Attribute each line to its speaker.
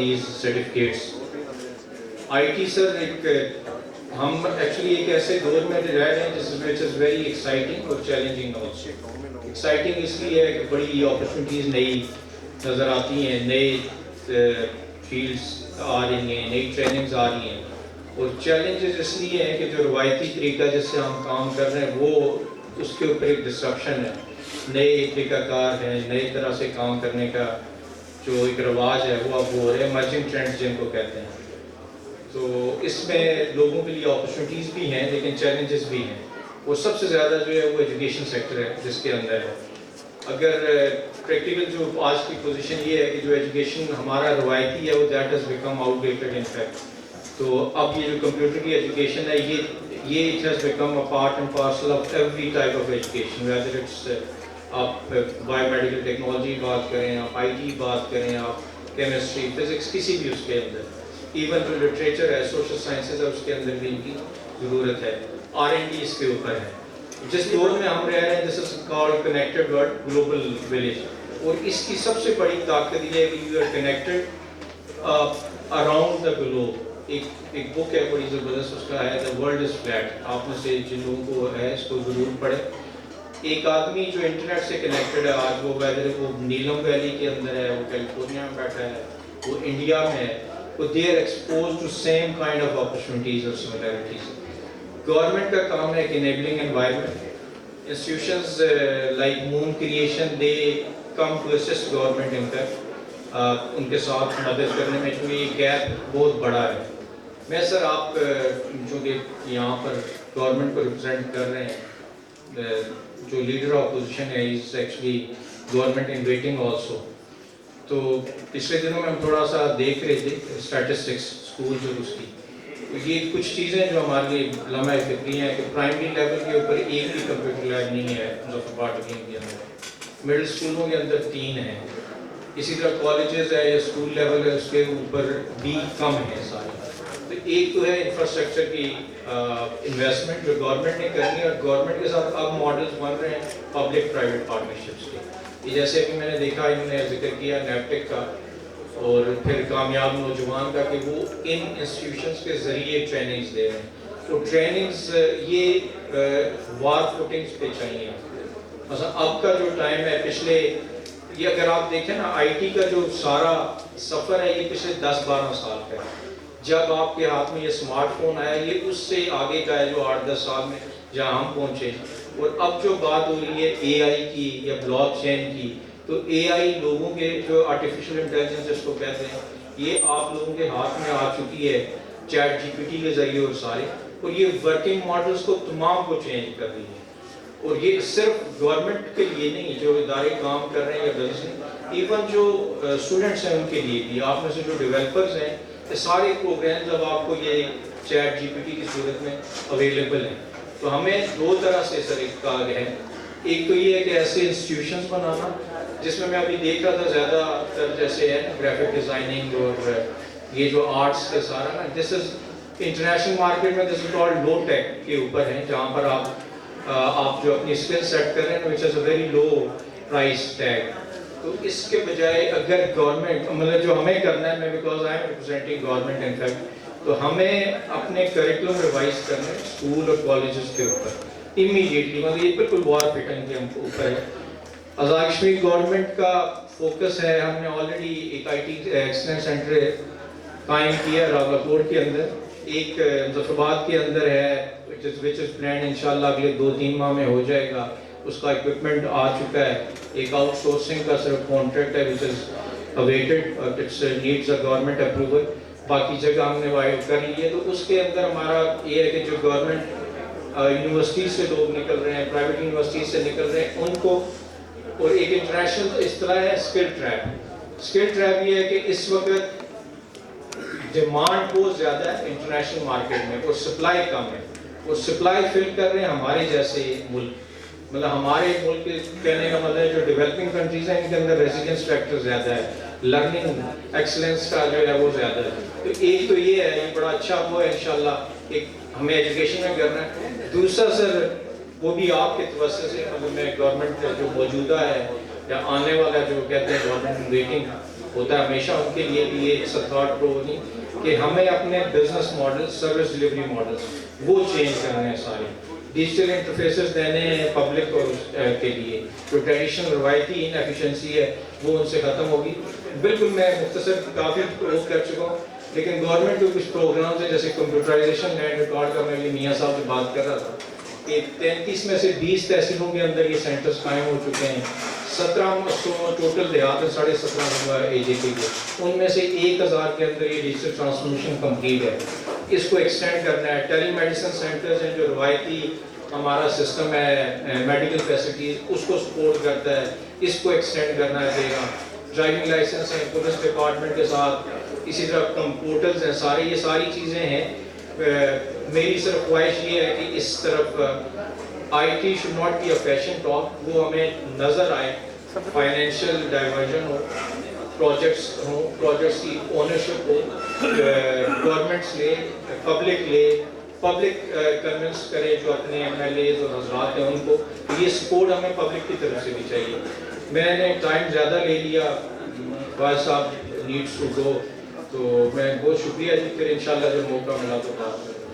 Speaker 1: these certificates. IT سر ایک ہم actually ایک ایسے دور میں رہ رہے ہیں جس which is very exciting اور challenging also. Exciting اس لیے ہے کہ بڑی opportunities نئی نظر آتی ہیں, نئے فیلڈس آ رہی ہیں, نئی ٹریننگز آ رہی ہیں, اور چیلنجز اس لیے ہیں کہ جو روایتی طریقہ جس سے ہم کام کر رہے ہیں وہ اس کے اوپر ایک ڈسرپشن ہے. نئے طریقہ کار ہیں, نئی طرح سے کام کرنے کا جو ایک رواج ہے وہ اب ہو رہے ہیں, ایمرجنگ ٹرینڈز جن کو کہتے ہیں. تو اس میں لوگوں کے لیے اپرچونیٹیز بھی ہیں لیکن چیلنجز بھی ہیں. وہ سب سے زیادہ جو ہے وہ ایجوکیشن سیکٹر ہے جس کے اندر ہے. اگر پریکٹیکل جو آج کی پوزیشن یہ ہے کہ جو ایجوکیشن ہمارا روایتی ہے وہ that has become outdated in fact. تو اب یہ جو کمپیوٹر کی ایجوکیشن ہے یہ it has become a part and parcel of every type of education, whether it's آپ بایو میڈیکل ٹیکنالوجی بات کریں, آپ IT بات کریں, آپ کیمسٹری, فزکس, کسی بھی اس کے اندر, ایون جو لٹریچر ہے, سوشل سائنسز ہے, اس کے اندر بھی ان کی ضرورت ہے. R&D اس کے اوپر ہے. جس دور میں ہم رہ رہے ہیں this is called connected world, global village, اور اس کی سب سے بڑی طاقت یہ ہے کہ you are connected around the globe. ایک بک ہے بڑی زبردست, اس کا ہے دا ورلڈ از فلیٹ. آپ میں سے جن لوگوں کو ہے اس کو ضرور پڑھیں. ایک آدمی جو انٹرنیٹ سے کنیکٹڈ ہے آج, وہ ویدر وہ نیلم ویلی کے اندر ہے, وہ کیلیفورنیا میں بیٹھا ہے, وہ انڈیا میں ہے, they are exposed to same kind of opportunities or similarities. Government کا کام ہے enabling environment. Institutions like Moon Creation, they come to assist government in fact. ان کے ساتھ مدد کرنے میں, چونکہ یہ گیپ بہت بڑا ہے. میں سر آپ چونکہ یہاں پر گورنمنٹ کو ریپرزینٹ کر رہے ہیں, جو لیڈر آف اپوزیشن ہے is actually government in waiting also. تو پچھلے دنوں میں ہم تھوڑا سا دیکھ رہے تھے اسٹیٹسٹکس اسکول جو اس کی, تو یہ کچھ چیزیں جو ہمارے لیے لمحہ فکری ہیں کہ پرائمری لیول کے اوپر ایک بھی کمپیوٹر لیب نہیں ہے مظفرآباد کے اندر, مڈل اسکولوں کے اندر 3 ہیں, اسی طرح کالجز ہے یا اسکول لیول ہے اس کے اوپر بھی کم ہیں سارے. تو ایک تو ہے انفراسٹرکچر کی انویسٹمنٹ جو گورنمنٹ نے کرنی ہے, اور گورنمنٹ کے ساتھ اب ماڈلز بن رہے ہیں پبلک پرائیویٹ پارٹنرشپس کے. یہ جیسے ابھی میں نے دیکھا انہوں نے ذکر کیا نیپٹک کا اور پھر کامیاب نوجوان کا, کہ وہ ان انسٹیٹیوشنز کے ذریعے ٹریننگز دے رہے ہیں. تو ٹریننگز یہ وار فوٹنگز پہ چاہیے. مثلا اب کا جو ٹائم ہے, پچھلے یہ اگر آپ دیکھیں نا IT کا جو سارا سفر ہے یہ پچھلے 10-12 سال کا ہے. جب آپ کے ہاتھ میں یہ اسمارٹ فون آیا, یہ اس سے آگے کا ہے جو 8-10 سال میں جہاں ہم پہنچے. اور اب جو بات ہو رہی ہے AI کی یا بلاک چین کی, تو AI لوگوں کے جو آرٹیفیشل انٹیلیجنس جس کو کہتے ہیں, یہ آپ لوگوں کے ہاتھ میں آ چکی ہے چیٹ GPT کے ذریعے اور سارے, اور یہ ورکنگ ماڈلز کو تمام کو چینج کر رہی ہے. اور یہ صرف گورنمنٹ کے لیے نہیں, جو ادارے کام کر رہے ہیں یا بزنس نہیں, ایون جو اسٹوڈنٹس ہیں ان کے لیے بھی, آپ میں سے جو ڈیولپرز ہیں, یہ سارے پروگرامز اب آپ کو یہ چیٹ GPT کی صورت میں اویلیبل ہیں. تو ہمیں 2 طرح سے سر ایک کار ہے. ایک تو یہ ہے کہ ایسے انسٹیٹیوشنز بنانا جس میں آپ یہ دیکھ رہا تھا زیادہ تر جیسے ہے گرافک ڈیزائننگ اور یہ جو آرٹس کے سارا نا, دس از انٹرنیشنل مارکیٹ میں دس از کالڈ لو ٹیک کے اوپر ہے, جہاں پر آپ جو اپنی اسکل سیٹ کر رہے ہیں which is a very low price tag. تو اس کے بجائے اگر گورنمنٹ مطلب جو ہمیں کرنا ہے, میں because I am representing government in fact, تو ہمیں اپنے کریکولم ریوائز کرنا ہے اسکول اور کالجز کے اوپر امیڈیٹلی. مطلب یہ بالکل وار فٹنگ کے اوپر ہے. آزاد کشمیر گورنمنٹ کا فوکس ہے, ہم نے آلریڈی ایک IT ایکسلنس سینٹر قائم کیا راولاکوٹ کے اندر, ایک مظفرآباد کے اندر ہے which is planned انشاءاللہ اگلے 2-3 ماہ میں ہو جائے گا. اس کا اکوپمنٹ آ چکا ہے. ایک آؤٹ سورسنگ کا صرف کانٹریکٹ ہے which is awaited, it needs a government approval. باقی جگہ ہم نے وائڈ کر لی ہے. تو اس کے اندر ہمارا یہ ہے کہ جو گورنمنٹ یونیورسٹیز سے لوگ نکل رہے ہیں, پرائیویٹ یونیورسٹیز سے نکل رہے ہیں, ان کو, اور ایک انٹرنیشنل اس طرح ہے اسکل ٹریپ. اسکل ٹریپ یہ ہے کہ اس وقت ڈیمانڈ بہت زیادہ ہے انٹرنیشنل مارکیٹ میں اور سپلائی کم ہے. اور سپلائی فل کر رہے ہیں ہمارے جیسے ملک, مطلب ہمارے ملک کے کہنے کا مطلب ہے جو ڈیولپنگ کنٹریز ہیں ان کے اندر ریزیڈنس فیکٹر زیادہ ہے, لرننگ ایکسلنس کا جو ہے وہ زیادہ ہے. تو ایک تو یہ ہے, یہ بڑا اچھا وہ ہے انشاءاللہ ایک ہمیں ایجوکیشن میں کرنا ہے. دوسرا سر وہ بھی آپ کے توسط سے, مطلب میں گورنمنٹ جو موجودہ ہے یا آنے والا جو کہتے ہیں گورنمنٹ ویٹنگ, ہوتا ہے ہمیشہ ان کے لیے بھی یہ ستھارٹ پرو نہیں کہ ہمیں اپنے business model service delivery models وہ چینج کرنے ہیں سارے ڈیجیٹل انٹرفیسز دینے ہیں پبلک کے لیے جو ٹریڈیشنل روایتی انیفیشنسی ہے وہ ان سے ختم ہوگی. بالکل میں مختصر کافی پروف کر چکا ہوں لیکن گورنمنٹ کے کچھ پروگرامز ہیں جیسے کمپیوٹرائزیشن لینڈ ریکارڈ کا میں میاں صاحب سے بات کر رہا تھا کہ 33 میں سے 20 تحصیلوں کے اندر یہ سینٹرز قائم ہو چکے ہیں. 1700 ٹوٹل دیہات ہیں 1750 اے جے کے ان میں سے 1000 کے اندر یہ ڈیجیٹل ٹرانسفارمیشن کمپلیٹ ہے. اس کو ایکسٹینڈ کرنا ہے. ٹیلی میڈیسن سینٹرز ہیں جو روایتی ہمارا سسٹم ہے میڈیکل فیسلٹیز اس کو سپورٹ کرتا ہے اس کو ایکسٹینڈ کرنا ہے. دے گا ڈرائیونگ لائسنس ہیں پولیس ڈپارٹمنٹ کے ساتھ اسی طرح کمپیوٹرز ہیں سارے یہ ساری چیزیں ہیں. میری صرف خواہش یہ ہے کہ اس طرف IT should not be a fashion talk وہ ہمیں نظر آئے فائنینشیل ڈائیورژن ہو پروجیکٹس ہوں پروجیکٹس کی اونرشپ ہو گورنمنٹس لے پبلک کنونس کرے جو اپنے ایم ایل ایز اور حضرات ہیں ان کو یہ سپورٹ ہمیں پبلک کی طرف سے بھی چاہیے. میں نے ٹائم زیادہ لے لیا فواز صاحب نیڈس ٹو گو تو میں بہت شکریہ جی پھر انشاءاللہ جب موقع ملا تو بات کروں.